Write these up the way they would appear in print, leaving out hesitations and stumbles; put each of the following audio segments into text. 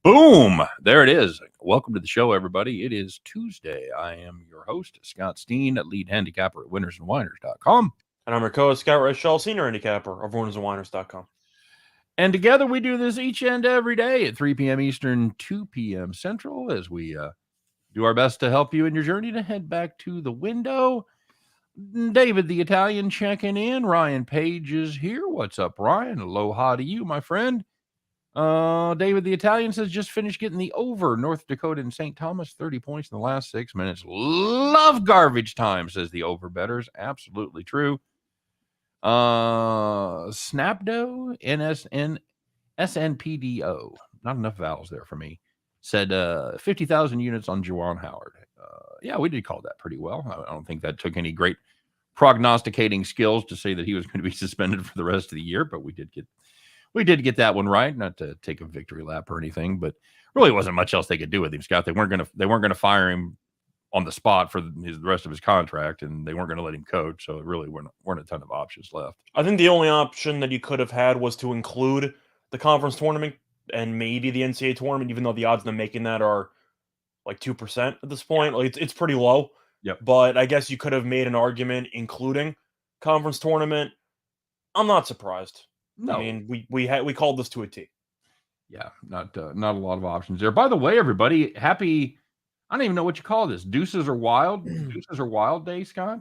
Boom! There it is. Welcome to the show, everybody. It is Tuesday. I am your host, Scott Steen, lead handicapper at winnersandwhiners.com. And I'm your co-host, Scott Reschel, senior handicapper of winnersandwhiners.com. And together we do this each and every day at 3 p.m. Eastern, 2 p.m. Central, as we do our best to help you in your journey to head back to the window. David the Italian checking in. Ryan Page is here. What's up, Ryan? Aloha to you, my friend. David the Italian says, just finished getting the over North Dakota and St. Thomas, 30 points in the last 6 minutes. Love garbage time, says the over betters. Absolutely true. Snapdo, SNPDO, not enough vowels there for me, said 50,000 units on Juwan Howard. Yeah, we did call that pretty well. I don't think that took any great prognosticating skills to say that he was going to be suspended for the rest of the year, but we did get that one right. Not to take a victory lap or anything, but really wasn't much else they could do with him, Scott. They weren't going to fire him on the spot for the rest of his contract, and they weren't going to let him coach. So it really weren't a ton of options left. I think the only option that you could have had was to include the conference tournament and maybe the NCAA tournament, even though the odds of them making that are like 2% at this point. Like it's pretty low. Yep. But I guess you could have made an argument including conference tournament. I'm not surprised. No. I mean, we called this to a T. Yeah, not a lot of options there. By the way, everybody, happy, I don't even know what you call this. Deuces are wild day, Scott?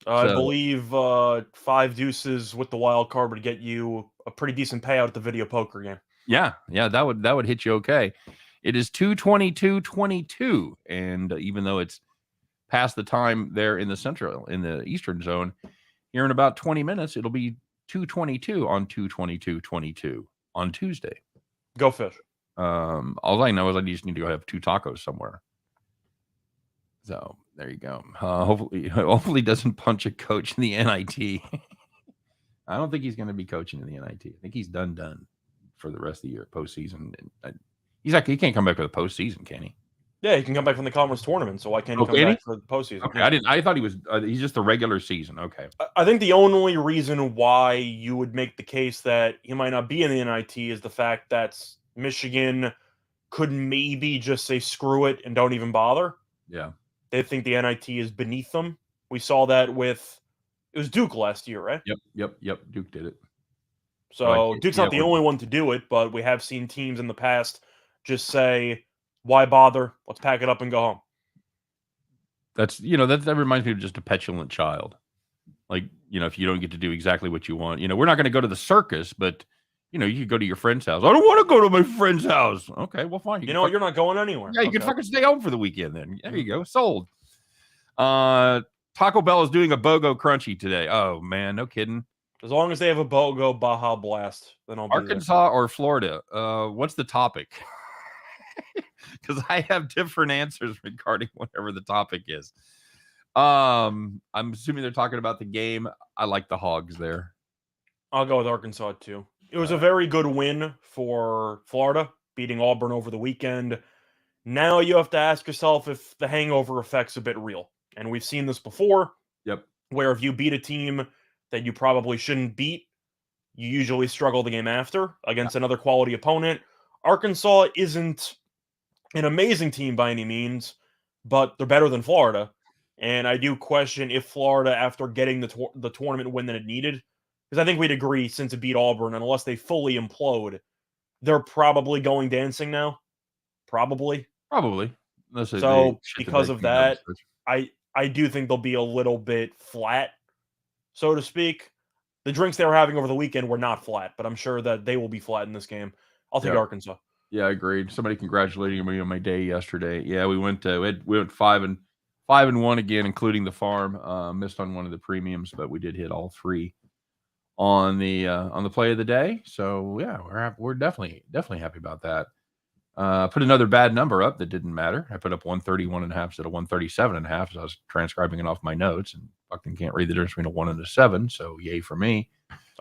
I believe 5 deuces with the wild card would get you a pretty decent payout at the video poker game. Yeah, that would hit you okay. It is 2:22:22, and even though it's past the time there in the Eastern zone, here in about 20 minutes, it'll be 2:22 on 2/22/22 on Tuesday. Go fish. All I know is I just need to go have 2 tacos somewhere. So there you go. Hopefully doesn't punch a coach in the NIT. I don't think he's going to be coaching in the NIT. I think he's done for the rest of the year, postseason. He can't come back for the postseason, can he? Yeah, he can come back from the conference tournament. So why can't he come back for the postseason? Okay, yeah. I thought he was. He's just the regular season. Okay. I think the only reason why you would make the case that he might not be in the NIT is the fact that Michigan could maybe just say screw it and don't even bother. Yeah. They think the NIT is beneath them. We saw that it was Duke last year, right? Yep. Duke did it. So Duke's not the only one to do it, but we have seen teams in the past just say, why bother? Let's pack it up and go home. That reminds me of just a petulant child. Like, if you don't get to do exactly what you want, we're not going to go to the circus, but you could go to your friend's house. I don't want to go to my friend's house. Okay, well, fine. You're not going anywhere. Yeah, you can fucking stay home for the weekend then. There you go. Sold. Taco Bell is doing a BOGO crunchy today. Oh, man, no kidding. As long as they have a BOGO Baja Blast, then I'll be Arkansas or Florida? What's the topic? Because I have different answers regarding whatever the topic is. I'm assuming they're talking about the game. I like the Hogs there. I'll go with Arkansas too. It was a very good win for Florida, beating Auburn over the weekend. Now you have to ask yourself if the hangover effect's a bit real. And we've seen this before. Yep. Where if you beat a team that you probably shouldn't beat, you usually struggle the game after against another quality opponent. Arkansas isn't an amazing team by any means, but they're better than Florida. And I do question if Florida, after getting the tournament win that it needed, because I think we'd agree since it beat Auburn, unless they fully implode, they're probably going dancing now. Probably. So because of that, I do think they'll be a little bit flat, so to speak. The drinks they were having over the weekend were not flat, but I'm sure that they will be flat in this game. I'll take Arkansas. Yeah, I agreed. Somebody congratulating me on my day yesterday. Yeah, we went 5-1 again, including the farm. Missed on one of the premiums, but we did hit all 3 on the play of the day. So yeah, we're definitely happy about that. Put another bad number up that didn't matter. I put up 131.5 instead of 137.5. So I was transcribing it off my notes, and fucking can't read the difference between a 1 and a 7. So yay for me.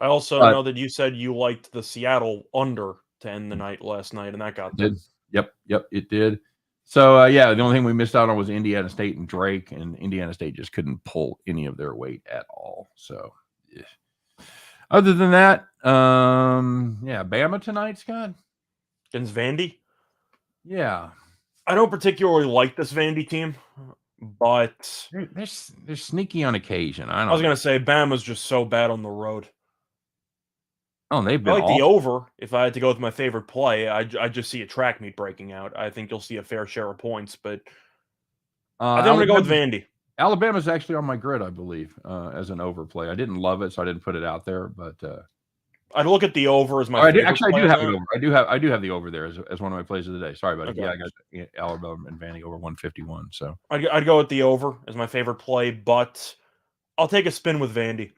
I also know that you said you liked the Seattle under to end the night last night, and that got did. Yep, it did. So the only thing we missed out on was Indiana State and Drake, and Indiana State just couldn't pull any of their weight at all. So other than that, Bama tonight, Scott, against Vandy. Yeah. I don't particularly like this Vandy team, but They're sneaky on occasion. I I was don't know. going to say Bama's just so bad on the road. Oh, they've I been like the awful. over. If I had to go with my favorite play, I just see a track meet breaking out. I think you'll see a fair share of points, but I think I'm going to go with Vandy. Alabama's actually on my grid, I believe, as an overplay. I didn't love it, so I didn't put it out there. But I'd look at the over as my I do favorite play have on it that. over. I do have the over there as one of my plays of the day. Sorry, buddy. Okay. Yeah, I got Alabama and Vandy over 151. So I'd go with the over as my favorite play, but I'll take a spin with Vandy.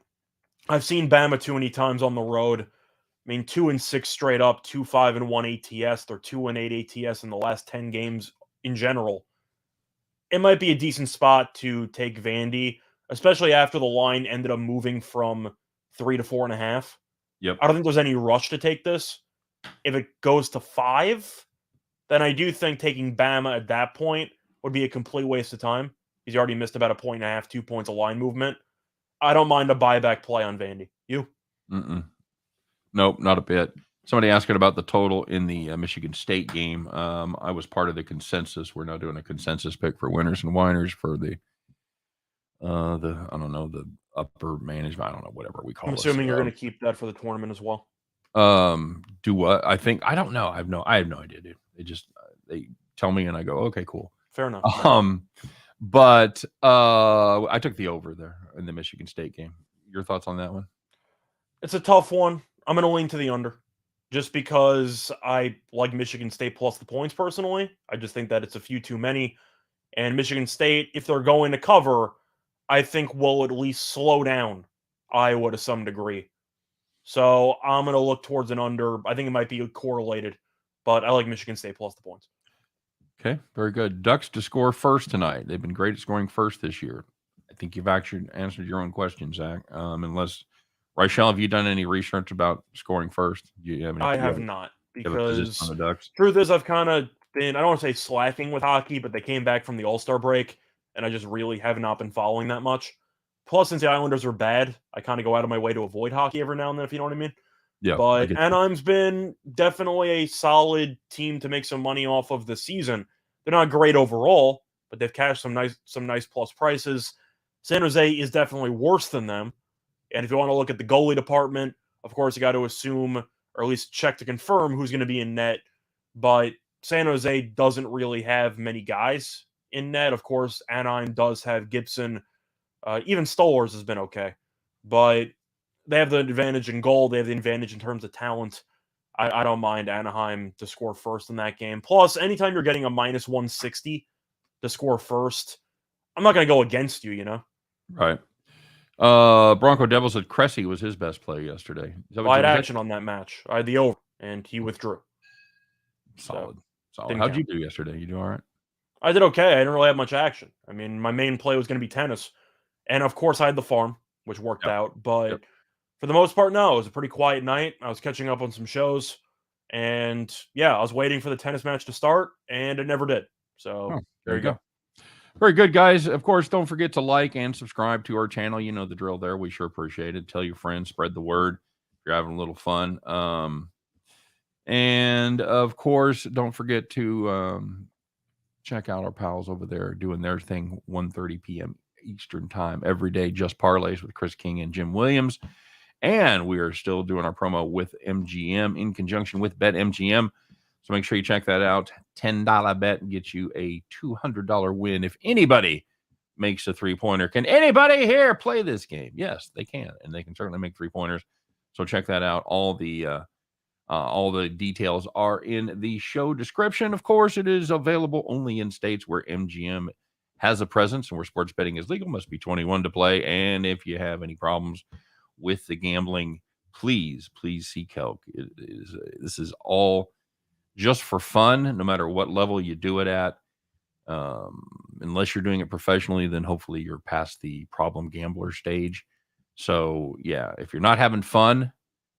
I've seen Bama too many times on the road. I mean, 2-6 straight up, 2-5-1 ATS. They're 2-8 ATS in the last 10 games in general. It might be a decent spot to take Vandy, especially after the line ended up moving from 3 to 4.5. yep. I don't think there's any rush to take this. If it goes to 5, then I do think taking Bama at that point would be a complete waste of time. He's already missed about 1.5, 2 points of line movement. I don't mind a buyback play on Vandy. You? Nope, not a bit. Somebody asking about the total in the Michigan State game. I was part of the consensus. We're now doing a consensus pick for winners and whiners for the I don't know, the upper management. I don't know, whatever we call it. I'm assuming you're going to keep that for the tournament as well. Do what? I think I don't know. I have no idea, dude. They tell me and I go, okay, cool. Fair enough. But I took the over there in the Michigan State game. Your thoughts on that one? It's a tough one. I'm going to lean to the under just because I like Michigan State plus the points personally. I just think that it's a few too many. And Michigan State, if they're going to cover, I think will at least slow down Iowa to some degree. So I'm going to look towards an under. I think it might be correlated, but I like Michigan State plus the points. Okay, very good. Ducks to score first tonight. They've been great at scoring first this year. I think you've actually answered your own question, Zach. Unless, Rachel, have you done any research about scoring first? I have not, because on the Ducks? Truth is I've kind of been, I don't want to say slacking with hockey, but they came back from the All-Star break, and I just really have not been following that much. Plus, since the Islanders are bad, I kind of go out of my way to avoid hockey every now and then, if you know what I mean. Yeah. But Anaheim's been definitely a solid team to make some money off of this season. They're not great overall, but they've cashed some nice plus prices. San Jose is definitely worse than them. And if you want to look at the goalie department, of course, you got to assume, or at least check to confirm, who's going to be in net. But San Jose doesn't really have many guys in net. Of course, Anaheim does have Gibson. Even Stolarz has been okay. But they have the advantage in goal. They have the advantage in terms of talent. I don't mind Anaheim to score first in that game. Plus, anytime you're getting a minus 160 to score first, I'm not going to go against you, you know? Right. Bronco Devil said Cressy was his best play yesterday. I had action on that match. I had the over, and he withdrew. Solid. How'd you do yesterday? You do all right? I did okay. I didn't really have much action. I mean, my main play was going to be tennis. And, of course, I had the farm, which worked out. But for the most part, no. It was a pretty quiet night. I was catching up on some shows. And, yeah, I was waiting for the tennis match to start, and it never did. So, there you go. Very good, guys. Of course, don't forget to like and subscribe to our channel. You know the drill there. We sure appreciate it. Tell your friends, spread the word if you're having a little fun. And, of course, don't forget to check out our pals over there doing their thing 1:30 p.m. Eastern time every day. Just parlays with Chris King and Jim Williams. And we are still doing our promo with MGM in conjunction with BetMGM. So make sure you check that out. $10 bet gets you a $200 win if anybody makes a three-pointer. Can anybody here play this game? Yes, they can, and they can certainly make three-pointers. So check that out. All the details are in the show description. Of course, it is available only in states where MGM has a presence and where sports betting is legal. Must be 21 to play. And if you have any problems with the gambling, please seek help. This is all just for fun, no matter what level you do it at. Unless you're doing it professionally, then hopefully you're past the problem gambler stage. So, yeah, if you're not having fun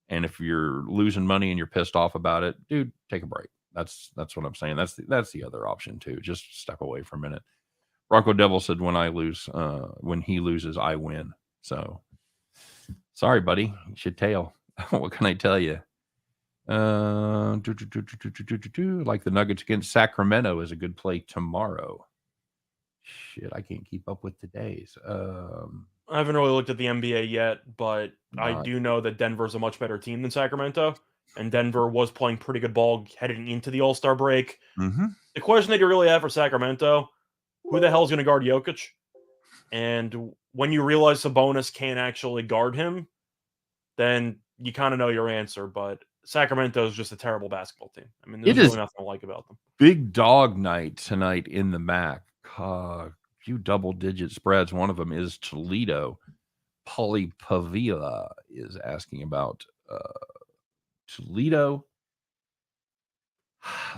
and if you're losing money and you're pissed off about it, dude, take a break. That's what I'm saying. That's the other option, too. Just step away for a minute. Bronco Devil said, when he loses, I win. So, sorry, buddy. You should tail. What can I tell you? Like the Nuggets against Sacramento is a good play tomorrow. Shit, I can't keep up with today's. I haven't really looked at the NBA yet, but I do know that Denver's a much better team than Sacramento, and Denver was playing pretty good ball heading into the All-Star break. Mm-hmm. The question that you really have for Sacramento, who the hell is going to guard Jokic? And when you realize Sabonis can't actually guard him, then you kind of know your answer. But Sacramento is just a terrible basketball team. I mean, there's really nothing to like about them. Big dog night tonight in the MAC. Few double-digit spreads. One of them is Toledo. Paulie Pavila is asking about Toledo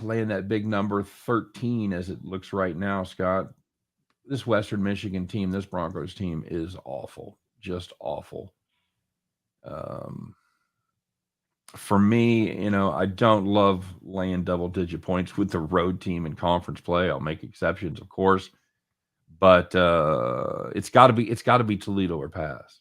laying that big number 13 as it looks right now, Scott. This Western Michigan team, this Broncos team is awful, just awful. For me, I don't love laying double-digit points with the road team in conference play. I'll make exceptions, of course, but it's got to be Toledo or pass.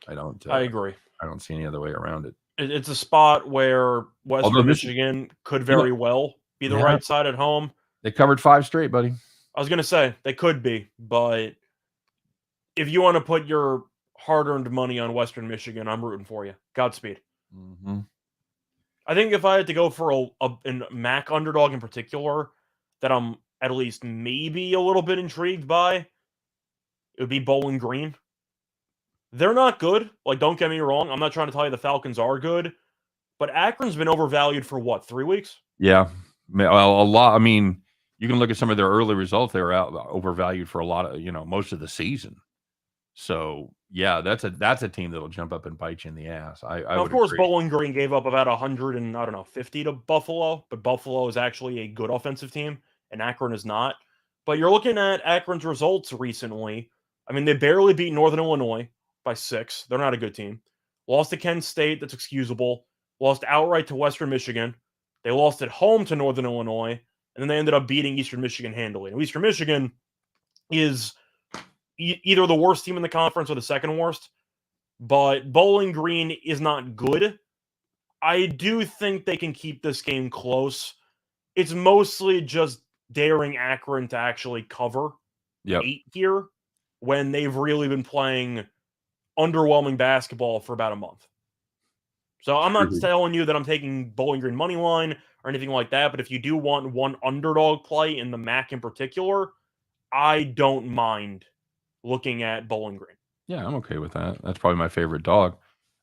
I agree. I don't see any other way around it. It's a spot where Western Michigan could very well be the right side at home. They covered 5 straight, buddy. I was going to say they could be, but if you want to put your hard-earned money on Western Michigan, I'm rooting for you. Godspeed. Mm-hmm. I think if I had to go for a MAC underdog in particular that I'm at least maybe a little bit intrigued by, it would be Bowling Green. They're not good. Like, don't get me wrong. I'm not trying to tell you the Falcons are good, but Akron's been overvalued for what, 3 weeks? Yeah, well, a lot. I mean, you can look at some of their early results. They were overvalued for a lot of, most of the season. So yeah, that's a team that'll jump up and bite you in the ass. Of course, Bowling Green gave up about 150 to Buffalo, but Buffalo is actually a good offensive team, and Akron is not. But you're looking at Akron's results recently. I mean, they barely beat Northern Illinois by 6. They're not a good team. Lost to Kent State. That's excusable. Lost outright to Western Michigan. They lost at home to Northern Illinois, and then they ended up beating Eastern Michigan handily. And Eastern Michigan is either the worst team in the conference or the second worst, but Bowling Green is not good. I do think they can keep this game close. It's mostly just daring Akron to actually cover 8 here when they've really been playing underwhelming basketball for about a month. So I'm not telling you that I'm taking Bowling Green money line or anything like that, but if you do want one underdog play in the MAC in particular, I don't mind looking at Bowling Green. Yeah, I'm okay with that. That's probably my favorite dog.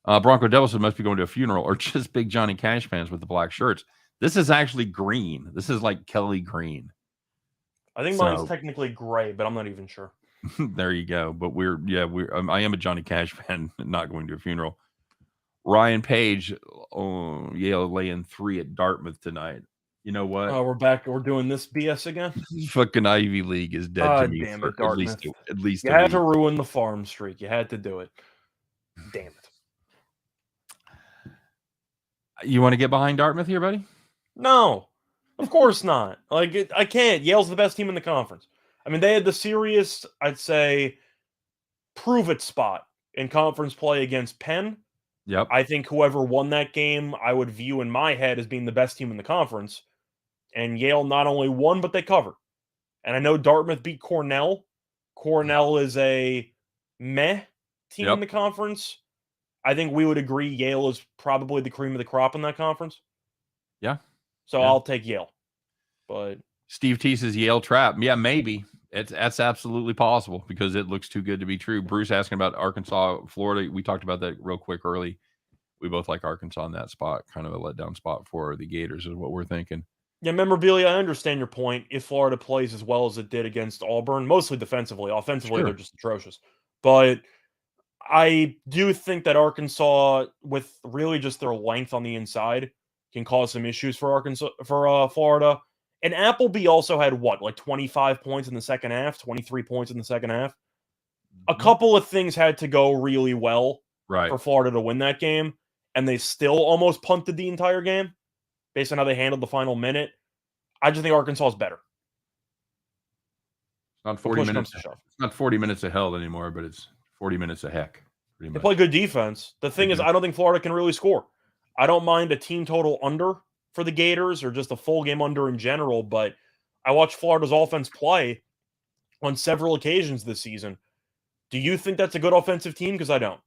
Bronco Devils must be going to a funeral or just big Johnny Cash fans with the black shirts. This is actually green. This is like Kelly green. I think mine's technically gray, but I'm not even sure. There you go. But I am a Johnny Cash fan, not going to a funeral. Ryan Page, Yale laying 3 at Dartmouth tonight. You know what? Oh, we're back. We're doing this BS again. Fucking Ivy League is dead to me. Damn it, Dartmouth. At least you had to ruin the farm streak. You had to do it. Damn it. You want to get behind Dartmouth here, buddy? No, of course not. Like, I can't. Yale's the best team in the conference. I mean, they had the serious, I'd say, prove-it spot in conference play against Penn. Yep. I think whoever won that game, I would view in my head as being the best team in the conference. And Yale not only won, but they covered. And I know Dartmouth beat Cornell. Cornell is a meh team in the conference. I think we would agree Yale is probably the cream of the crop in that conference. Yeah. So I'll take Yale. But Steve T says Yale trap. Yeah, maybe. That's absolutely possible because it looks too good to be true. Bruce asking about Arkansas, Florida. We talked about that real quick early. We both like Arkansas in that spot. Kind of a letdown spot for the Gators is what we're thinking. Yeah, memorabilia, I understand your point. If Florida plays as well as it did against Auburn, mostly defensively, offensively, they're just atrocious. But I do think that Arkansas, with really just their length on the inside, can cause some issues for Florida. And Appleby also had, 25 points in the second half, 23 points in the second half. A couple of things had to go really well for Florida to win that game, and they still almost punted the entire game based on how they handled the final minute. I just think Arkansas is better. It's not 40 minutes. It's not 40 minutes of hell anymore, but it's 40 minutes of heck. They play good defense. The thing is, I don't think Florida can really score. I don't mind a team total under for the Gators or just a full game under in general, but I watched Florida's offense play on several occasions this season. Do you think that's a good offensive team? Because I don't.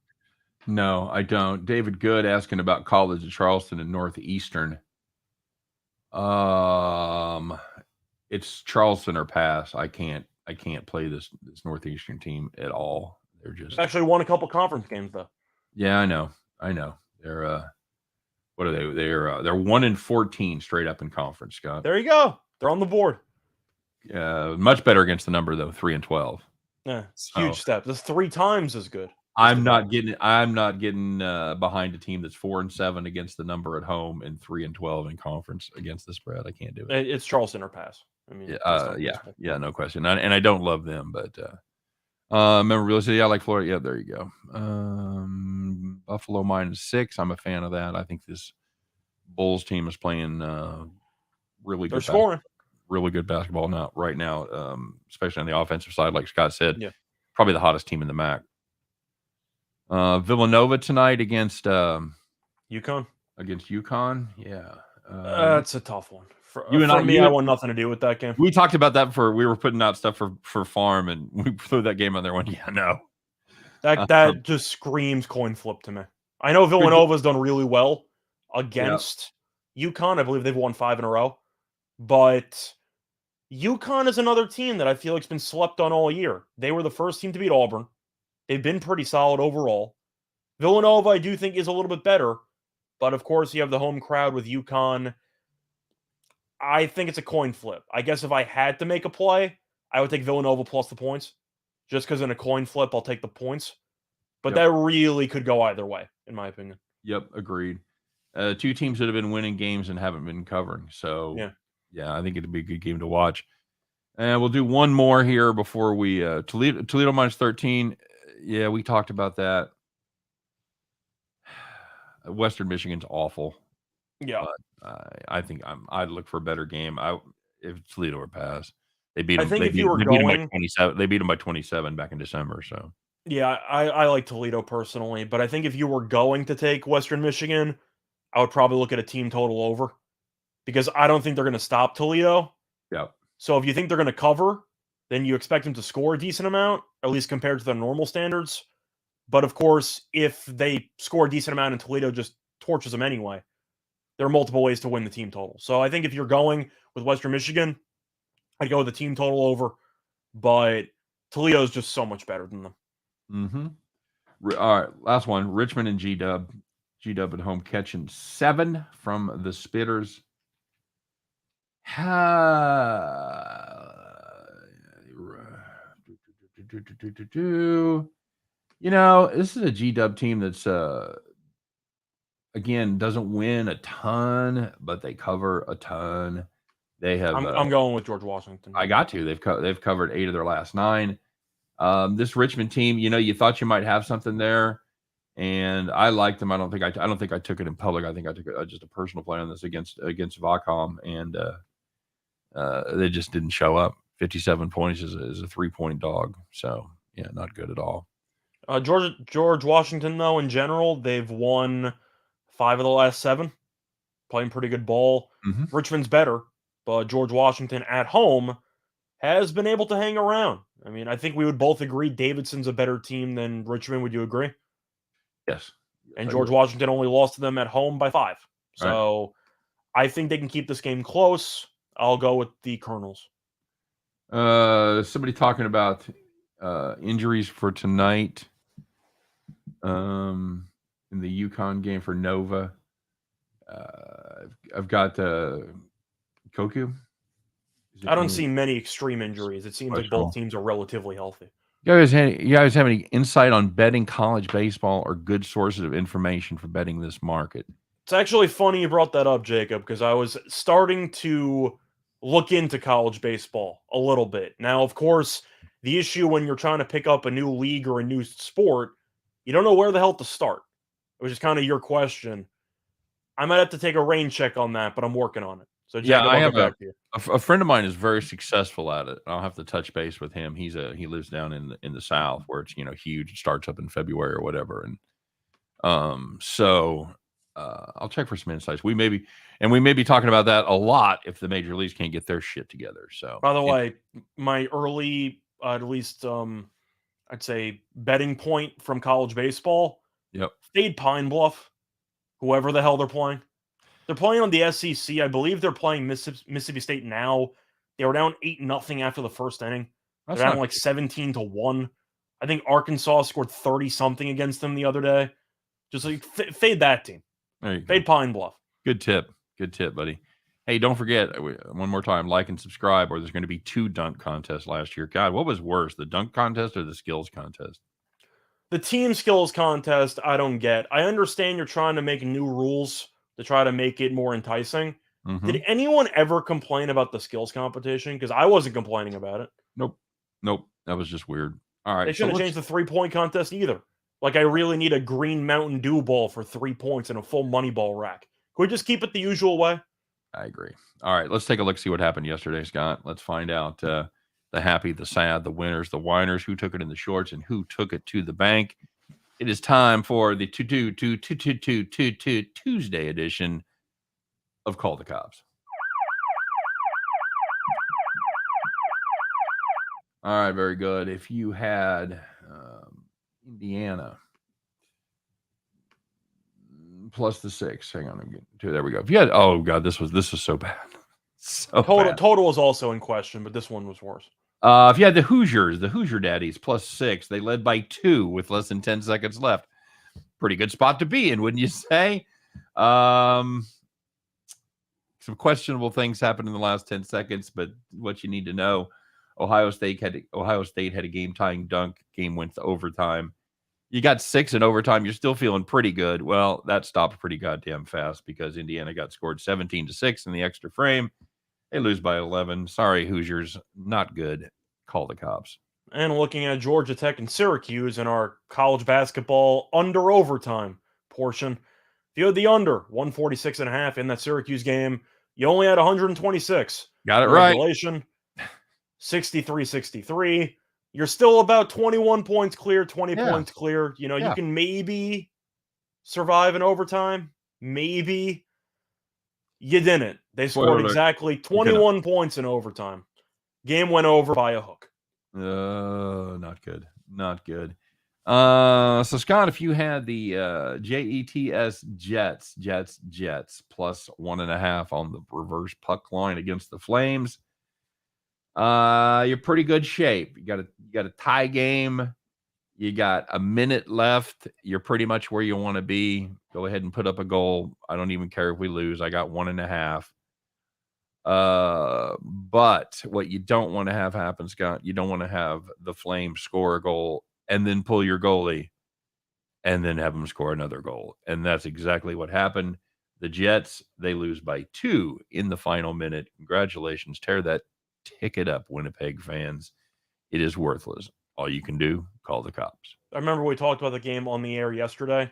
No, I don't. David Good asking about College of Charleston and Northeastern. It's Charleston or pass. I can't play this Northeastern team at all. They're just Actually won a couple conference games though. Yeah, I know. They're what are they? They're 1-14 straight up in conference, Scott. There you go. They're on the board. Much better against the number though, 3-12. Yeah, it's a huge step. That's 3 times as good. I'm not getting behind a team that's 4-7 against the number at home and 3-12 in conference against the spread. I can't do it. It's Charleston or pass. I mean, yeah, no question. And I don't love them, but remember Real City, I like Florida. Yeah, there you go. Buffalo -6. I'm a fan of that. I think this Bulls team is playing really good. They're scoring really good basketball right now, especially on the offensive side, like Scott said. Yeah, probably the hottest team in the MAC. Villanova tonight against UConn. Against UConn, yeah. That's a tough one. For me, I want nothing to do with that game. We talked about that we were putting out stuff for Farm, and we threw that game on there. Yeah, no. That just screams coin flip to me. I know Villanova's done really well against UConn. I believe they've won 5 in a row. But UConn is another team that I feel like's been slept on all year. They were the first team to beat Auburn. They've been pretty solid overall. Villanova, I do think, is a little bit better. But, of course, you have the home crowd with UConn. I think it's a coin flip. I guess if I had to make a play, I would take Villanova plus the points. Just because in a coin flip, I'll take the points. But that really could go either way, in my opinion. Yep, agreed. 2 teams that have been winning games and haven't been covering. So, yeah, I think it'd be a good game to watch. And we'll do one more here before we Toledo -13. Yeah, we talked about that. Western Michigan's awful. Yeah, but, I think I'd look for a better game. If Toledo were pass, they beat them. I think if you were going, by 27, they beat them by 27 back in December. So yeah, I like Toledo personally, but I think if you were going to take Western Michigan, I would probably look at a team total over, because I don't think they're going to stop Toledo. Yeah. So if you think they're going to cover, then you expect them to score a decent amount, at least compared to their normal standards. But of course, if they score a decent amount and Toledo just torches them anyway, there are multiple ways to win the team total. So I think if you're going with Western Michigan, I'd go with the team total over. But Toledo is just so much better than them. Mm-hmm. All right, last one. Richmond and G-Dub. G-Dub at home catching 7 from the Spitters. You know, this is a G-Dub team that's again doesn't win a ton, but they cover a ton. They have. I'm going with George Washington. I got to. They've covered 8 of their last 9. This Richmond team, you know, you thought you might have something there, and I liked them. I don't think I took it in public. I think I took just a personal play on this against Vacom, and they just didn't show up. 57 points is a 3-point dog. So yeah, not good at all. George Washington, though, in general, they've won 5 of the last 7, playing pretty good ball. Mm-hmm. Richmond's better, but George Washington at home has been able to hang around. I mean, I think we would both agree Davidson's a better team than Richmond. Would you agree? Yes. And George Washington only lost to them at home by 5. So I think they can keep this game close. I'll go with the Colonels. Somebody talking about injuries for tonight in the UConn game for Nova. I've got Koku. I don't see many extreme injuries. It seems like both teams are relatively healthy. You guys have any insight on betting college baseball or good sources of information for betting this market? It's actually funny you brought that up, Jacob, because I was starting to look into college baseball a little bit. Now, of course, the issue when you're trying to pick up a new league or a new sport, you don't know where the hell to start, which is kind of your question. I might have to take a rain check on that, but I'm working on it. So, Jacob, I have a friend of mine is very successful at it. I'll have to touch base with him. He lives down in the South where it's huge. It starts up in February or whatever, and so I'll check for some insights. We may be talking about that a lot if the major leagues can't get their shit together. So, by the way, my early, at least, I'd say betting point from college baseball. Yep. Fade Pine Bluff, whoever the hell they're playing. They're playing on the SEC. I believe they're playing Mississippi State now. They were down 8-0 after the first inning. That's They're down not like good. 17-1. I think Arkansas scored 30-something against them the other day. Just like fade that team. There you go. Fade Pine Bluff. Good tip, buddy. Hey, don't forget, one more time, like and subscribe, or there's going to be 2 dunk contests last year. God, what was worse, the dunk contest or the skills contest? The team skills contest, I don't get. I understand you're trying to make new rules to try to make it more enticing. Mhm. Did anyone ever complain about the skills competition? Because I wasn't complaining about it. Nope. That was just weird. All right. They shouldn't have changed the 3-point contest either. Like, I really need a green Mountain Dew ball for 3 points and a full money ball rack. Can we just keep it the usual way? I agree. All right, let's take a look, see what happened yesterday, Scott. Let's find out the happy, the sad, the winners, the whiners, who took it in the shorts, and who took it to the bank. It is time for the Tuesday edition of Call the Cops. All right, very good. If you had Indiana plus the 6, hang on, I'm getting to, there we go. If you had, oh god, this was so bad. So bad. Total was also in question, but this one was worse. If you had the Hoosier Daddies plus 6, they led by 2 with less than 10 seconds left. Pretty good spot to be in, wouldn't you say? Some questionable things happened in the last 10 seconds, but what you need to know, Ohio State had a game-tying dunk. Game went to overtime. You got 6 in overtime. You're still feeling pretty good. Well, that stopped pretty goddamn fast because Indiana got scored 17-6 in the extra frame. They lose by 11. Sorry, Hoosiers. Not good. Call the cops. And looking at Georgia Tech and Syracuse in our college basketball under overtime portion, if you had the under 146.5 in that Syracuse game, you only had 126. Got it right. Regulation, 63-63. You're still about 21 points clear, 20 points clear. You know, you can maybe survive in overtime. Maybe. You didn't. They scored exactly 21 points in overtime. Game went over by a hook. Not good. Not good. So, Scott, if you had the Jets plus 1.5 on the reverse puck line against the Flames, you're pretty good shape. You got a tie game. You got a minute left. You're pretty much where you want to be. Go ahead and put up a goal. I don't even care if we lose. I got 1.5. But what you don't want to have happen, Scott, you don't want to have the Flames score a goal and then pull your goalie and then have them score another goal. And that's exactly what happened. The Jets, they lose by 2 in the final minute. Congratulations. Tear that ticket up, Winnipeg fans. It is worthless. All you can do, call the cops. I remember we talked about the game on the air yesterday.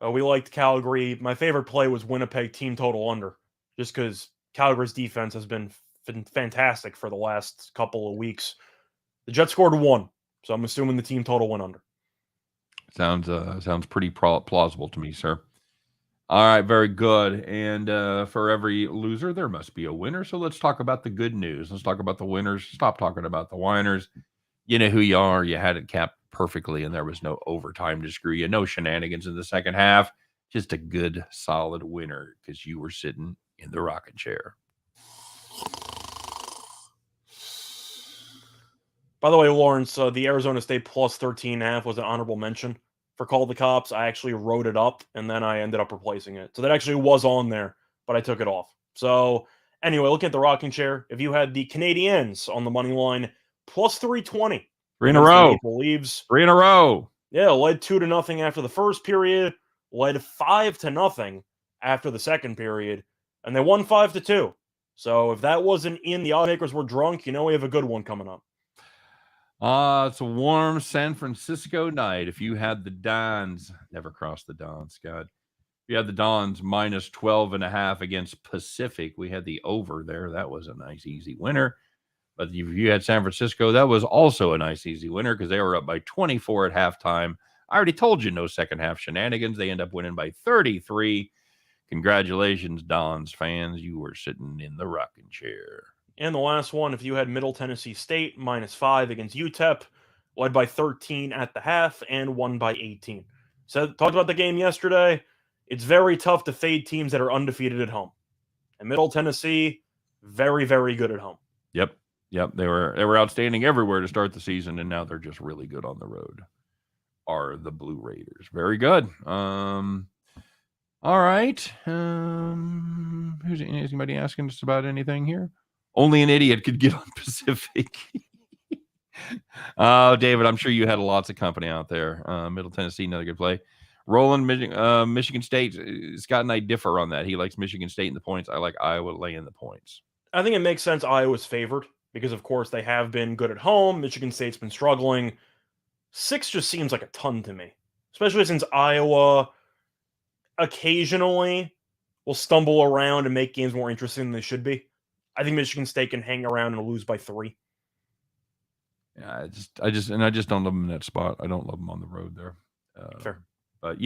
We liked Calgary. My favorite play was Winnipeg team total under, just because Calgary's defense has been fantastic for the last couple of weeks. The Jets scored 1, so I'm assuming the team total went under. Sounds pretty plausible to me, sir. All right, very good. And for every loser, there must be a winner. So let's talk about the good news. Let's talk about the winners. Stop talking about the whiners. You know who you are. You had it capped perfectly, and there was no overtime to screw you. No shenanigans in the second half. Just a good, solid winner because you were sitting in the rocking chair. By the way, Lawrence, the Arizona State plus 13.5 was an honorable mention for Call the Cops. I actually wrote it up, and then I ended up replacing it. So that actually was on there, but I took it off. So anyway, looking at the rocking chair, if you had the Canadiens on the money line, plus 320. 3 in a row. Maple Leafs. 3 in a row. Yeah, led 2-0 after the first period, led 5-0 after the second period, and they won 5-2. So if that wasn't in, the oddsmakers were drunk, you know we have a good one coming up. It's a warm San Francisco night. If you had the Dons, never crossed the Dons, Scott. If you had the Dons minus 12.5 against Pacific, we had the over there. That was a nice, easy winner. But if you had San Francisco, that was also a nice, easy winner because they were up by 24 at halftime. I already told you no second half shenanigans. They end up winning by 33. Congratulations, Dons fans. You were sitting in the rocking chair. And the last one, if you had Middle Tennessee State -5 against UTEP, led by 13 at the half and won by 18. So talked about the game yesterday. It's very tough to fade teams that are undefeated at home. And Middle Tennessee, very, very good at home. Yep. They were outstanding everywhere to start the season, and now they're just really good on the road. Are the Blue Raiders. Very good. All right. Is anybody asking us about anything here? Only an idiot could get on Pacific. Oh, David, I'm sure you had lots of company out there. Middle Tennessee, another good play. Roland, Michigan State. Scott and I differ on that. He likes Michigan State in the points. I like Iowa laying the points. I think it makes sense Iowa's favored because, of course, they have been good at home. Michigan State's been struggling. 6 just seems like a ton to me, especially since Iowa occasionally will stumble around and make games more interesting than they should be. I think Michigan State can hang around and lose by 3. Yeah, I just don't love them in that spot. I don't love them on the road there. Fair. But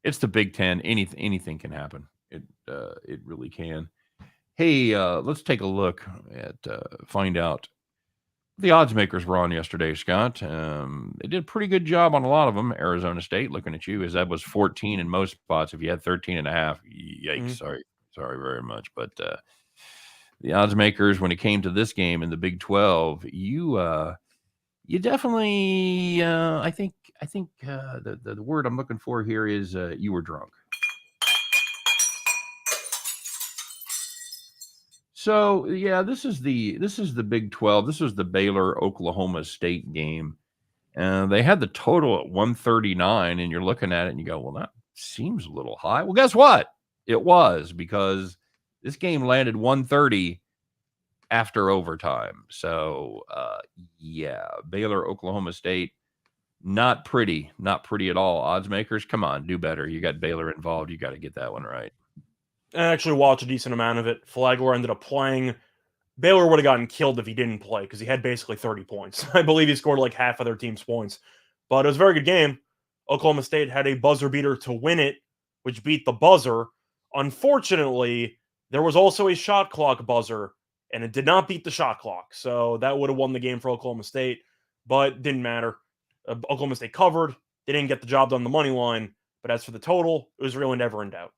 it's the Big Ten. Anything can happen. It really can. Hey, let's take a look at find out. The odds makers were on yesterday, Scott. They did a pretty good job on a lot of them. Arizona State, looking at you, as that was 14 in most spots. If you had 13 and a half, yikes, sorry very much. But the odds makers, when it came to this game in the Big 12, you definitely, I think the word I'm looking for here is you were drunk. So yeah, this is the Big 12. This was the Baylor Oklahoma State game. They had the total at 139, and you're looking at it and you go, well, that seems a little high. Well, guess what? It was, because this game landed 130 after overtime. So yeah, Baylor Oklahoma State, not pretty at all. Odds makers, come on, do better. You got Baylor involved. You got to get that one right. I actually watched a decent amount of it. Flagler ended up playing. Baylor would have gotten killed if he didn't play because he had basically 30 points. I believe he scored like half of their team's points. But it was a very good game. Oklahoma State had a buzzer beater to win it, which beat the buzzer. Unfortunately, there was also a shot clock buzzer, and it did not beat the shot clock. So that would have won the game for Oklahoma State, but didn't matter. Oklahoma State covered. They didn't get the job done on the money line. But as for the total, it was really never in doubt.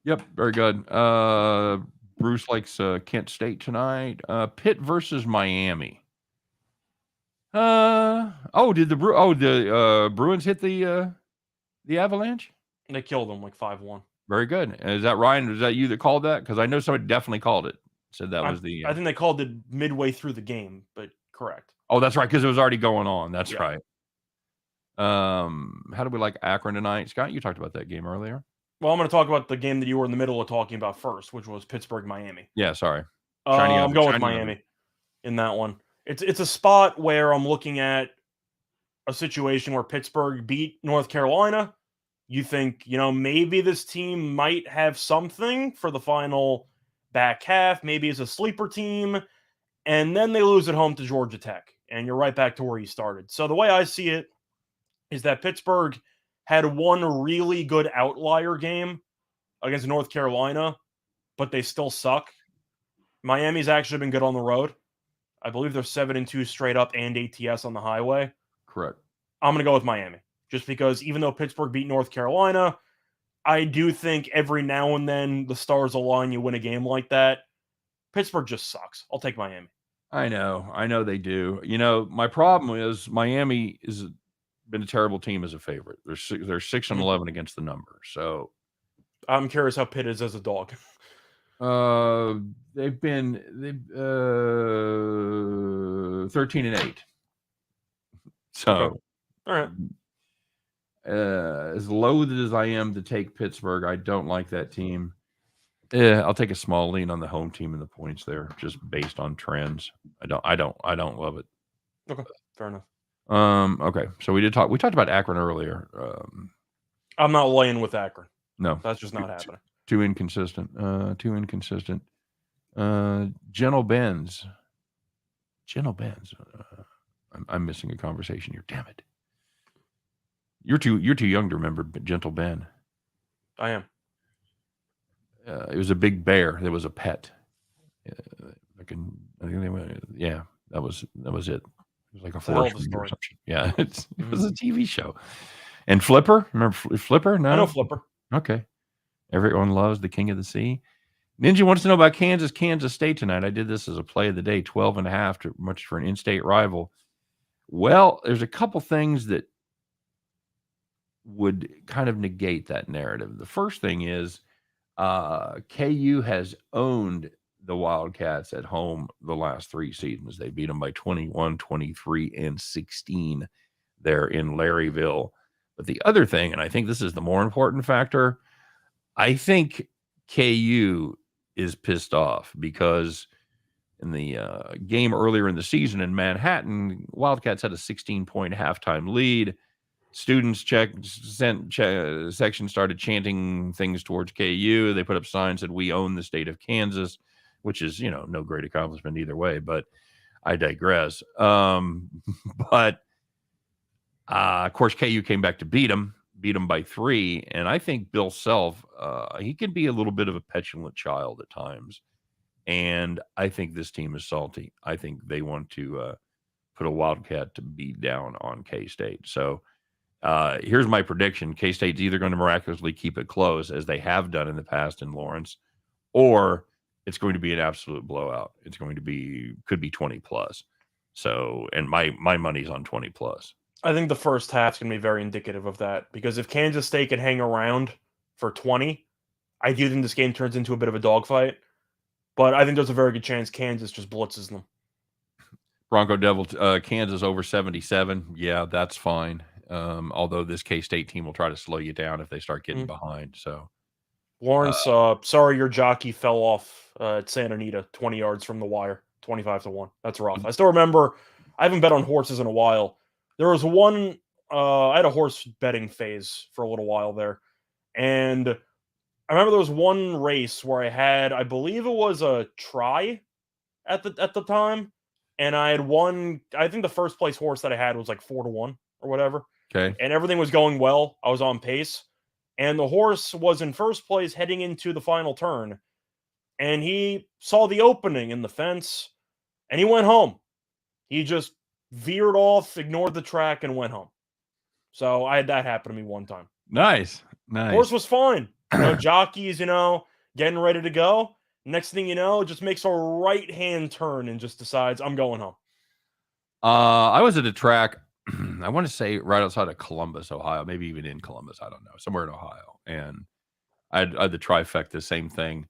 Yep, very good. Bruce likes Kent State tonight. Pitt versus Miami. Did the Bruins hit the Avalanche? They killed them like 5-1. Very good. Is that Ryan? Is that you that called that? Because I know somebody definitely called it. Said that was the. I think they called it midway through the game, but correct. Oh, that's right, because it was already going on. That's Yeah. right. How do we like Akron tonight, Scott? You talked about that game earlier. Well, I'm going to talk about the game that you were in the middle of talking about first, which was Pittsburgh-Miami. Yeah, sorry. I'm going with Miami in that one. It's a spot where I'm looking at a situation where Pittsburgh beat North Carolina. You think, maybe this team might have something for the final back half. Maybe it's a sleeper team. And then they lose at home to Georgia Tech. And you're right back to where you started. So the way I see it is that Pittsburgh had one really good outlier game against North Carolina, but they still suck. Miami's actually been good on the road. I believe they're 7-2 straight up and ATS on the highway. Correct. I'm going to go with Miami, just because even though Pittsburgh beat North Carolina, I do think every now and then the stars align, you win a game like that. Pittsburgh just sucks. I'll take Miami. I know they do. My problem is Miami is been a terrible team as a favorite. They're 6-11 against the number. So I'm curious how Pitt is as a dog. They've 13-8. So okay. All right. As loath as I am to take Pittsburgh, I don't like that team. I'll take a small lean on the home team in the points there, just based on trends. I don't love it. Okay, fair enough. Okay, so we talked about Akron earlier. I'm not laying with Akron. No, that's just not happening. Too inconsistent. Gentle Benz. I'm missing a conversation here. Damn it. You're too young to remember Gentle Ben. I am. It was a big bear. There was a pet. Yeah, that was it. It was like a It's a hell of forest a ranger or story. something. Yeah, it Mhm. was a TV show. And Flipper, remember Flipper? I know No, Flipper. okay. Everyone loves the King of the Sea. Ninja wants to know about Kansas State tonight. I did this as a play of the day, 12.5, too much for an in-state rival. Well, there's a couple things that would kind of negate that narrative. The first thing is KU has owned the Wildcats at home the last 3 seasons. They beat them by 21, 23, and 16 there in Larryville. But the other thing, and I think this is the more important factor, I think KU is pissed off because in the game earlier in the season in Manhattan, Wildcats had a 16-point halftime lead. Students section started chanting things towards KU. They put up signs that we own the state of Kansas, which is, no great accomplishment either way, but I digress. But of course, KU came back to beat them by 3. And I think Bill Self, he can be a little bit of a petulant child at times. And I think this team is salty. I think they want to put a Wildcat to beat down on K-State. So here's my prediction. K-State's either going to miraculously keep it close, as they have done in the past in Lawrence, or it's going to be an absolute blowout. It's going to could be 20 plus. So, and my money's on 20 plus. I think the first half's going to be very indicative of that, because if Kansas State can hang around for 20, I do think this game turns into a bit of a dogfight. But I think there's a very good chance Kansas just blitzes them. Bronco Devil, Kansas over 77. Yeah, that's fine. Although this K-State team will try to slow you down if they start getting behind. So, Lawrence, sorry your jockey fell off at Santa Anita, 20 yards from the wire, 25-1. That's rough. I still remember, I haven't bet on horses in a while. There was one, I had a horse betting phase for a little while there. And I remember there was one race where I believe it was a try at the time. And I had won, I think the first place horse that I had was like 4-1 or whatever. okay. And everything was going well. I was on pace. And the horse was in first place heading into the final turn. And he saw the opening in the fence. And he went home. He just veered off, ignored the track, and went home. So I had that happen to me one time. Nice. Horse was fine. Jockeys, getting ready to go. Next thing you know, just makes a right-hand turn and just decides, I'm going home. I was at a track, I want to say right outside of Columbus, Ohio, maybe even in Columbus, I don't know, somewhere in Ohio. And I had the trifecta, same thing.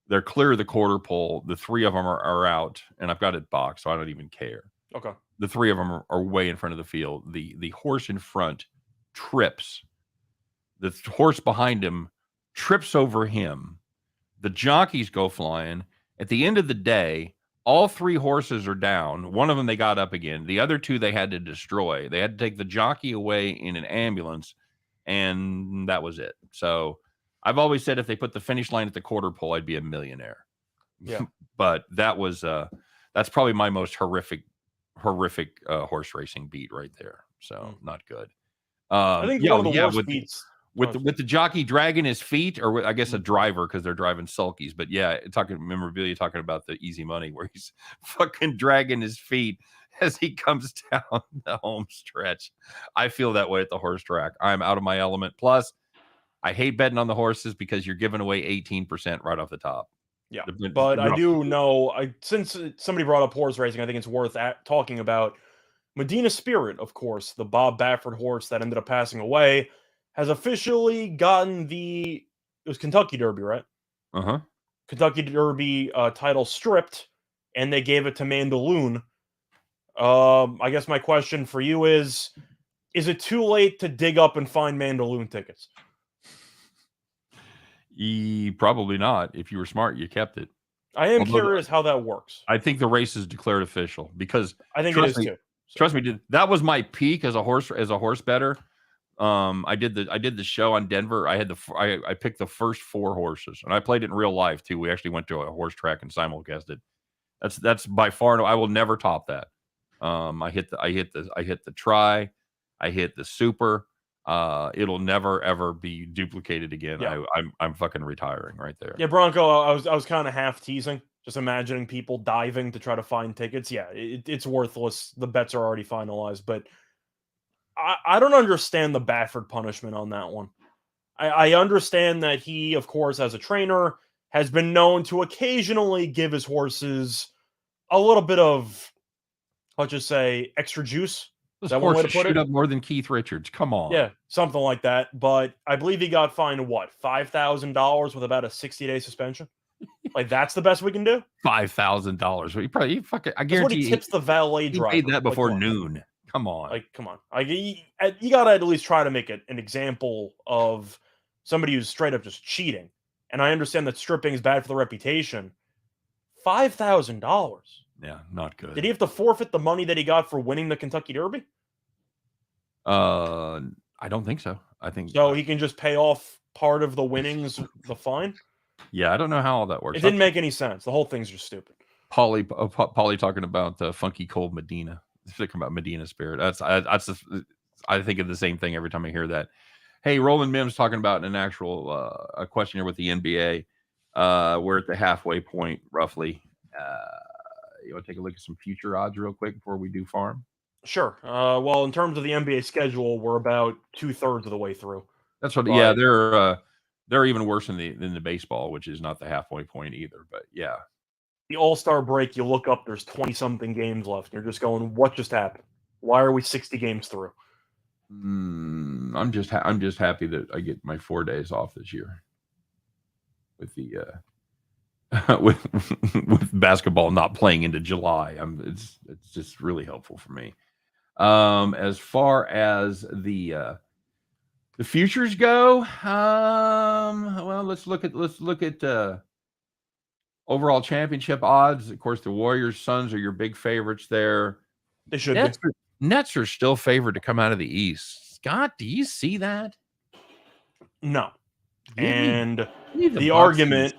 They're clear of the quarter pole. The 3 of them are out, and I've got it boxed, so I don't even care. Okay. The 3 of them are way in front of the field. The horse in front trips. The horse behind him trips over him. The jockeys go flying. At the end of the day, all 3 horses are down. One of them they got up again. The other 2 they had to destroy. They had to take the jockey away in an ambulance, and that was it. So I've always said if they put the finish line at the quarter pole, I'd be a millionaire. Yeah. But that was that's probably my most horrific horse racing beat right there. So not good. I think one of the worst beats. With the jockey dragging his feet, or I guess a driver, because they're driving sulkies. But yeah, talking memorabilia, talking about the easy money where he's fucking dragging his feet as he comes down the home stretch. I feel that way at the horse track. I'm out of my element. Plus, I hate betting on the horses because you're giving away 18% right off the top. Yeah, but I do know, since somebody brought up horse racing, I think it's worth talking about Medina Spirit, of course, the Bob Baffert horse that ended up passing away, has officially gotten it was Kentucky Derby, right? Uh-huh. Kentucky Derby title stripped, and they gave it to Mandaloon. I guess my question for you is it too late to dig up and find Mandaloon tickets? Probably not. If you were smart, you kept it. I am curious how that works. I think the race is declared official because I think it is too. Trust me, that was my peak as a horse better. I did the show on Denver. I picked the first 4 horses, and I played it in real life too. We actually went to a horse track and simulcasted. That's by far, I will never top that. I hit the try, I hit the super, it'll never ever be duplicated again. Yeah. I'm fucking retiring right there. Yeah, Bronco, I was kind of half teasing, just imagining people diving to try to find tickets. Yeah, it's worthless. The bets are already finalized, but I don't understand the Baffert punishment on that one. I understand that he, of course, as a trainer, has been known to occasionally give his horses a little bit of, let's just say, extra juice. Is Those that one way to horses put shoot it? up more than Keith Richards. Come on. Yeah, something like that. But I believe he got fined, what, $5,000 with about a 60-day suspension? Like, that's the best we can do? $5,000. He fucking. I That's what he guarantee tips the valet he driver. paid that Like, before come on. noon. Come on. Like, come on. Like, you gotta at least try to make an example of somebody who's straight up just cheating. And I understand that stripping is bad for the reputation. $5,000. Yeah, not good. Did he have to forfeit the money that he got for winning the Kentucky Derby? I don't think so. I think So he can just pay off part of the winnings, the fine? Yeah, I don't know how all that works. It didn't make any sense. The whole thing's just stupid. Polly talking about Funky Cold Medina. Thinking about Medina Spirit. I think of the same thing every time I hear that. Hey, Roland Mims talking about an actual a question here with the NBA. We're at the halfway point, roughly. You want to take a look at some future odds real quick before we do farm? Sure. Well, in terms of the NBA schedule, we're about 2/3 of the way through. That's what. Yeah, they're even worse than the baseball, which is not the halfway point either. But yeah, the All-Star break, you look up, there's 20-something games left, and you're just going, what just happened? Why are we 60 games through? I'm just happy that I get my 4 days off this year with the with basketball not playing into July. It's just really helpful for me. As far as the futures go, well, let's look at overall championship odds. Of course, the Warriors, Suns are your big favorites there. They should be. Nets are still favored to come out of the East. Scott, do you see that? No. And the argument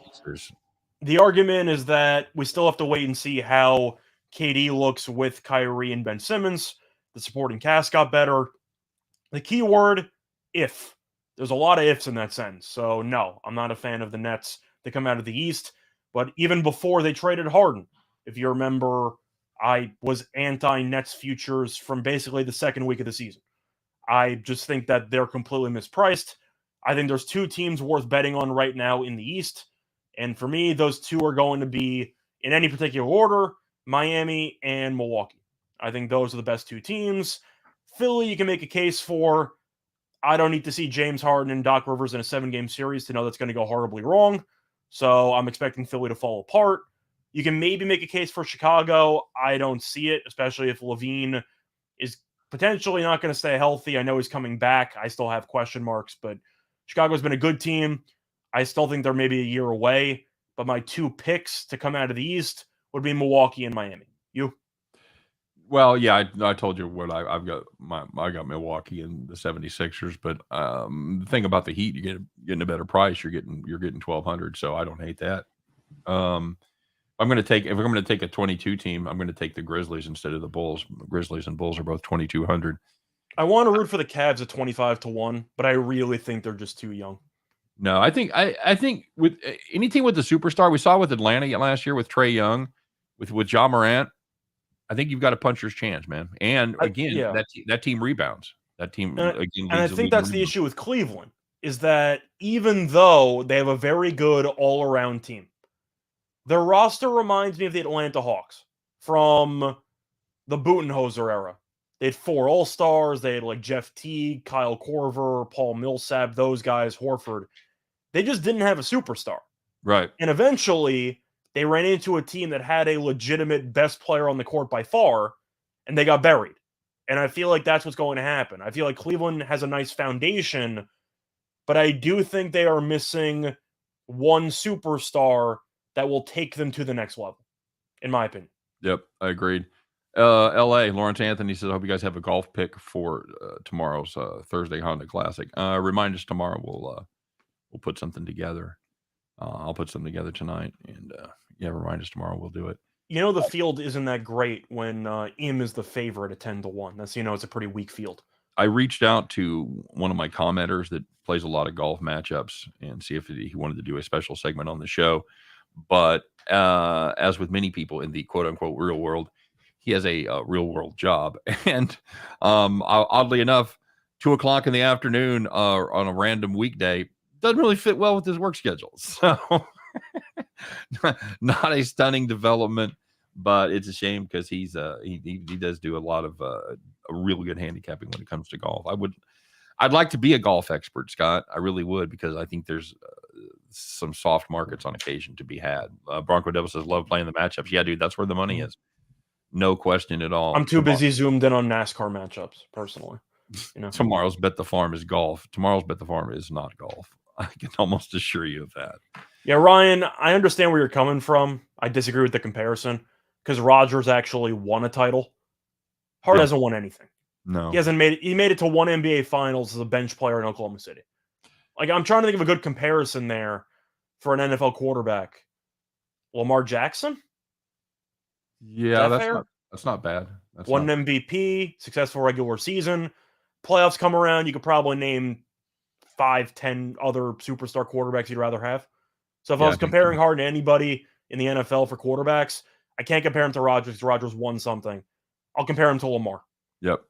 is that we still have to wait and see how KD looks with Kyrie and Ben Simmons. The supporting cast got better. The key word, if. There's a lot of ifs in that sentence. So, no, I'm not a fan of the Nets that come out of the East. But even before they traded Harden, if you remember, I was anti-Nets futures from basically the second week of the season. I just think that they're completely mispriced. I think there's two teams worth betting on right now in the East. And for me, those two are going to be, in any particular order, Miami and Milwaukee. I think those are the best two teams. Philly, you can make a case for. I don't need to see James Harden and Doc Rivers in a 7-game series to know that's going to go horribly wrong. So I'm expecting Philly to fall apart. You can maybe make a case for Chicago. I don't see it, especially if Levine is potentially not going to stay healthy. I know he's coming back. I still have question marks, but Chicago's been a good team. I still think they're maybe a year away, but my two picks to come out of the East would be Milwaukee and Miami. You? Well, yeah, I told you what I've got. I got Milwaukee and the 76ers, but the thing about the Heat, you're getting a better price. You're getting 1,200, so I don't hate that. If I'm going to take a 22 team, I'm going to take the Grizzlies instead of the Bulls. Grizzlies and Bulls are both 2,200. I want to root for the Cavs at 25-1, but I really think they're just too young. No, I think with any team with the superstar, we saw with Atlanta last year with Trae Young, with Ja Morant. I think you've got a puncher's chance, man. And again, that team rebounds. That team again. And I think that's the issue with Cleveland is that even though they have a very good all-around team, their roster reminds me of the Atlanta Hawks from the Budenholzer era. They had 4 All-Stars. They had like Jeff Teague, Kyle Korver, Paul Millsap, those guys, Horford. They just didn't have a superstar. Right. And eventually they ran into a team that had a legitimate best player on the court by far, and they got buried. And I feel like that's what's going to happen. I feel like Cleveland has a nice foundation, but I do think they are missing one superstar that will take them to the next level, in my opinion. Yep, I agreed. LA, Lawrence Anthony says, I hope you guys have a golf pick for tomorrow's Thursday Honda Classic. Remind us tomorrow. We'll put something together. I'll put something together tonight, and remind us tomorrow. We'll do it. You know, the field isn't that great when Im is the favorite at 10-1. That's, it's a pretty weak field. I reached out to one of my commenters that plays a lot of golf matchups and see if he wanted to do a special segment on the show. But as with many people in the quote unquote real world, he has a real world job. And oddly enough, 2:00 in the afternoon on a random weekday doesn't really fit well with his work schedule. So not a stunning development, but it's a shame because he does do a lot of a real good handicapping when it comes to golf. I'd like to be a golf expert, Scott. I really would, because I think there's some soft markets on occasion to be had. Bronco Devil says, love playing the matchups. Yeah, dude, that's where the money is. No question at all. I'm too busy zoomed in on NASCAR matchups, personally. Tomorrow's Bet the Farm is golf. Tomorrow's Bet the Farm is not golf. I can almost assure you of that. Yeah, Ryan, I understand where you're coming from. I disagree with the comparison because Rodgers actually won a title. Hart hasn't won anything. No. He hasn't made it. He made it to one NBA Finals as a bench player in Oklahoma City. Like, I'm trying to think of a good comparison there for an NFL quarterback. Lamar Jackson? Yeah, that's not bad. That's won an MVP, successful regular season. Playoffs come around, you could probably name 5-10 other superstar quarterbacks you'd rather have. So if I was comparing Hart to anybody in the NFL for quarterbacks, I can't compare him to Rodgers because Rodgers won something. I'll compare him to Lamar. Yep.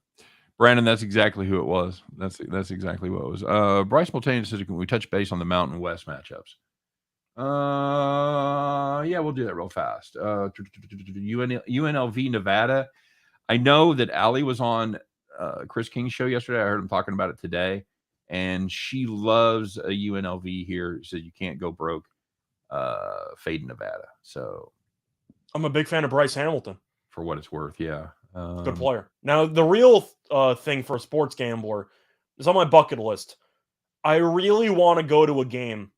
Brandon, that's exactly who it was. That's exactly what it was. Bryce Multaney says, can we touch base on the Mountain West matchups? Yeah, we'll do that real fast. UNLV Nevada. I know that Allie was on Chris King's show yesterday. I heard him talking about it today, and she loves a UNLV here. So you can't go broke fading Nevada. So I'm a big fan of Bryce Hamilton. For what it's worth, yeah. Good player. Now, the real thing for a sports gambler is on my bucket list. I really want to go to a game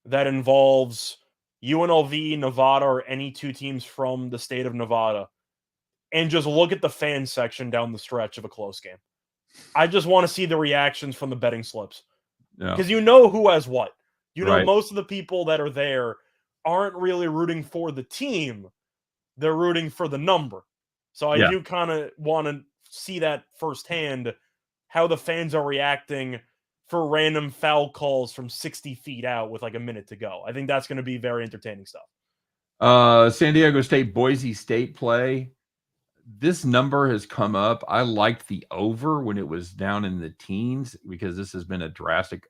that involves UNLV, Nevada, or any two teams from the state of Nevada, and just look at the fan section down the stretch of a close game. I just want to see the reactions from the betting slips. Because you know who has what. You know, most of the people that are there aren't really rooting for the team. They're rooting for the number. So I do kind of want to see that firsthand, how the fans are reacting for random foul calls from 60 feet out with like a minute to go. I think that's going to be very entertaining stuff. San Diego State, Boise State play. This number has come up. I liked the over when it was down in the teens because this has been a drastic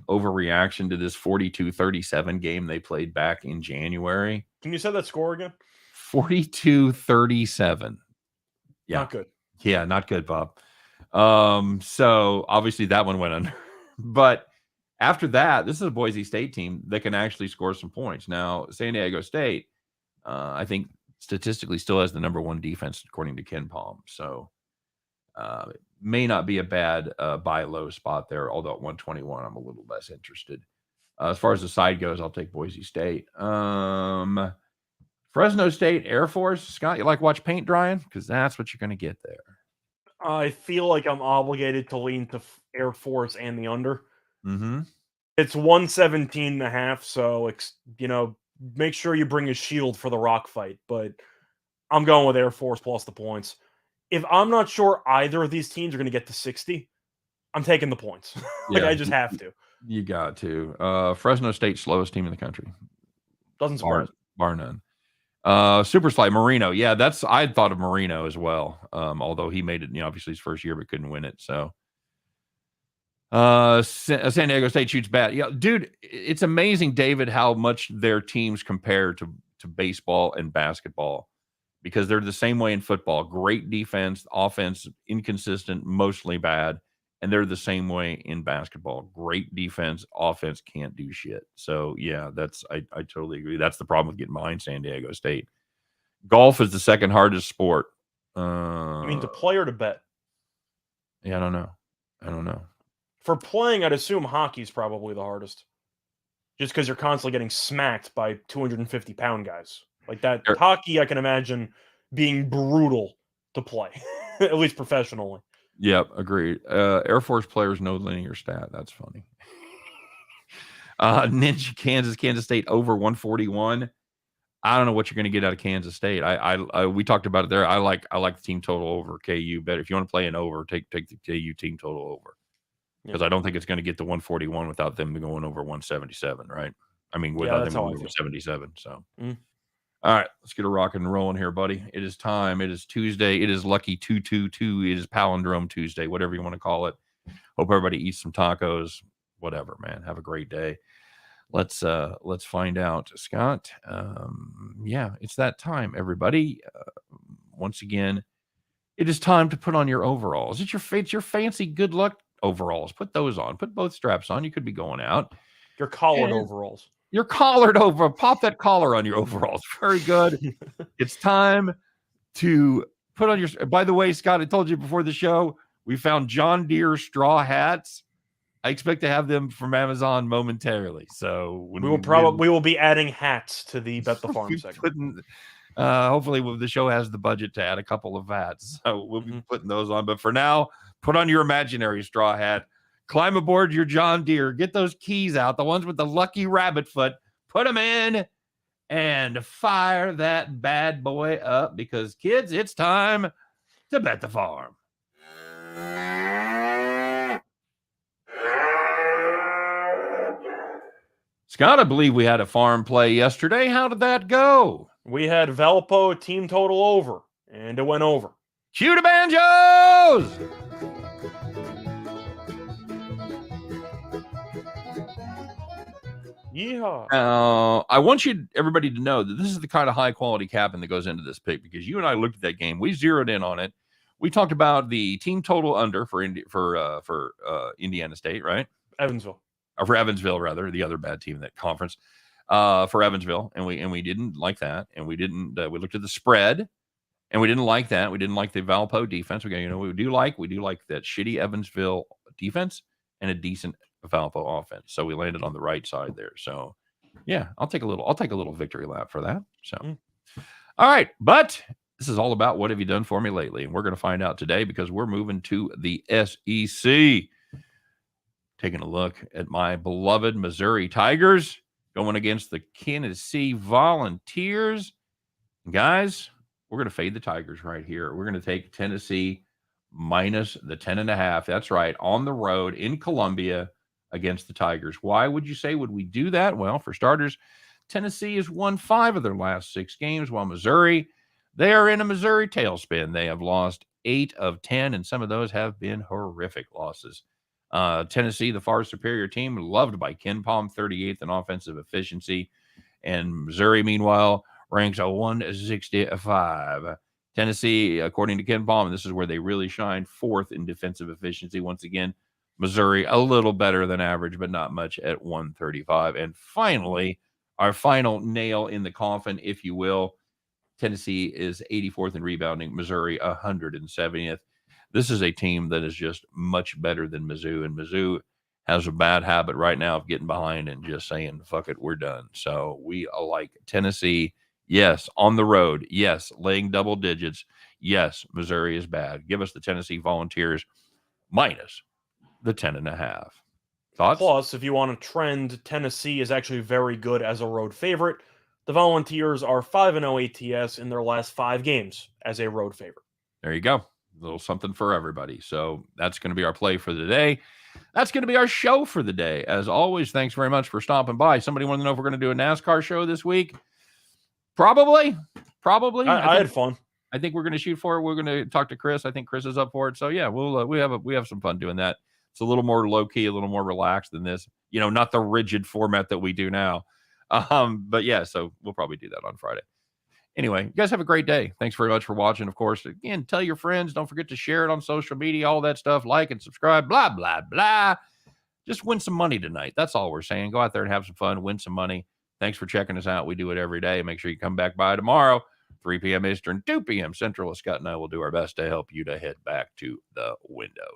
overreaction to this 42-37 game they played back in January. Can you say that score again? 42-37. Yeah. Not good. Yeah, not good, Bob. So obviously that one went under. But after that, this is a Boise State team that can actually score some points. Now, San Diego State, I think statistically still has the number one defense according to Ken Palm. So it may not be a bad buy low spot there, although at 121, I'm a little less interested. As far as the side goes, I'll take Boise State. Fresno State, Air Force. Scott, you like watch paint drying? Because that's what you're going to get there. I feel like I'm obligated to lean to Air Force and the under. Mm-hmm. It's 117.5, so make sure you bring a shield for the rock fight. But I'm going with Air Force plus the points. If I'm not sure either of these teams are going to get to 60, I'm taking the points. I just have to. You got to. Fresno State, slowest team in the country. Doesn't surprise me. Bar none. Super Slide Marino. Yeah, I thought of Marino as well. Although he made it, obviously his first year, but couldn't win it. So San Diego State shoots bad. Yeah, dude, it's amazing, David, how much their teams compare to baseball and basketball, because they're the same way in football. Great defense, offense, inconsistent, mostly bad. And they're the same way in basketball. Great defense, offense can't do shit. So yeah, I totally agree. That's the problem with getting behind San Diego State. Golf is the second hardest sport. I mean, to play or to bet? Yeah, I don't know. For playing, I'd assume hockey's probably the hardest. Just because you're constantly getting smacked by 250-pound guys. Like that. Hockey, I can imagine being brutal to play, at least professionally. Yep, agreed. Air Force players no linear stat. That's funny. Ninja Kansas State over 141. I don't know what you're going to get out of Kansas State. We talked about it there. I like the team total over KU better. If you want to play an over, take the KU team total over, because I don't think it's going to get to 141 without them going over 177. Right? I mean, without them going over 77. So. All right, let's get a rock and rolling here, buddy. It is time. It is Tuesday. It is lucky 222. It is Palindrome Tuesday, whatever you want to call it. Hope everybody eats some tacos. Whatever, man. Have a great day. Let's find out, Scott. Yeah, it's that time, everybody. Once again, it is time to put on your overalls. It's your fancy good luck overalls. Put those on. Put both straps on. You could be going out. Your collared overalls. You're collared over. Pop that collar on your overalls. Very good. It's time to put on your. By the way, Scott, I told you before the show, we found John Deere straw hats. I expect to have them from Amazon momentarily. So we will be adding hats to the Bet the Farm segment. Hopefully, the show has the budget to add a couple of hats, so we'll be putting those on. But for now, put on your imaginary straw hat. Climb aboard your John Deere. Get those keys out, the ones with the lucky rabbit foot. Put them in and fire that bad boy up because, kids, it's time to bet the farm. Scott, I believe we had a farm play yesterday. How did that go? We had Valpo team total over, and it went over. Cue the banjos! Yeehaw. I want everybody to know that this is the kind of high quality capping that goes into this pick, because you and I looked at that game. We zeroed in on it. We talked about the team total under for Indiana State, right? Evansville. Or for Evansville, rather, the other bad team in that conference. For Evansville, and we didn't like that, and we didn't. We looked at the spread, and we didn't like that. We didn't like the Valpo defense. We do like that shitty Evansville defense and a decent Valpo offense. So we landed on the right side there. So yeah, I'll take a little victory lap for that. So all right, but this is all about what have you done for me lately, and we're going to find out today because we're moving to the SEC. Taking a look at my beloved Missouri Tigers going against the Tennessee Volunteers. Guys, we're going to fade the Tigers right here. We're going to take Tennessee minus the 10.5. That's right, on the road in Columbia against the Tigers. Why would you say would we do that? Well, for starters, Tennessee has won 5 of their last 6 games, while Missouri, they are in a Missouri tailspin. They have lost 8 of 10, and some of those have been horrific losses. Tennessee, the far superior team, loved by Ken Palm, 38th in offensive efficiency. And Missouri, meanwhile, ranks a 165. Tennessee, according to Ken Palm, this is where they really shine, 4th in defensive efficiency. Once again, Missouri, a little better than average, but not much at 135. And finally, our final nail in the coffin, if you will, Tennessee is 84th in rebounding, Missouri 170th. This is a team that is just much better than Mizzou, and Mizzou has a bad habit right now of getting behind and just saying, fuck it, we're done. So we like Tennessee. Yes, on the road. Yes, laying double digits. Yes, Missouri is bad. Give us the Tennessee Volunteers minus the 10.5. Thoughts? Plus, if you want to trend, Tennessee is actually very good as a road favorite. The Volunteers are 5-0 ATS in their last 5 games as a road favorite. There you go. A little something for everybody. So that's going to be our play for the day. That's going to be our show for the day. As always, thanks very much for stopping by. Somebody wanted to know if we're going to do a NASCAR show this week. Probably. I had fun. I think we're going to shoot for it. We're going to talk to Chris. I think Chris is up for it. So yeah, we have some fun doing that. It's a little more low key, a little more relaxed than this. Not the rigid format that we do now. But yeah, so we'll probably do that on Friday. Anyway, you guys have a great day. Thanks very much for watching. Of course, again, tell your friends. Don't forget to share it on social media, all that stuff. Like and subscribe, blah, blah, blah. Just win some money tonight. That's all we're saying. Go out there and have some fun, win some money. Thanks for checking us out. We do it every day. Make sure you come back by tomorrow, 3 p.m. Eastern, 2 p.m. Central. Scott and I will do our best to help you to head back to the window.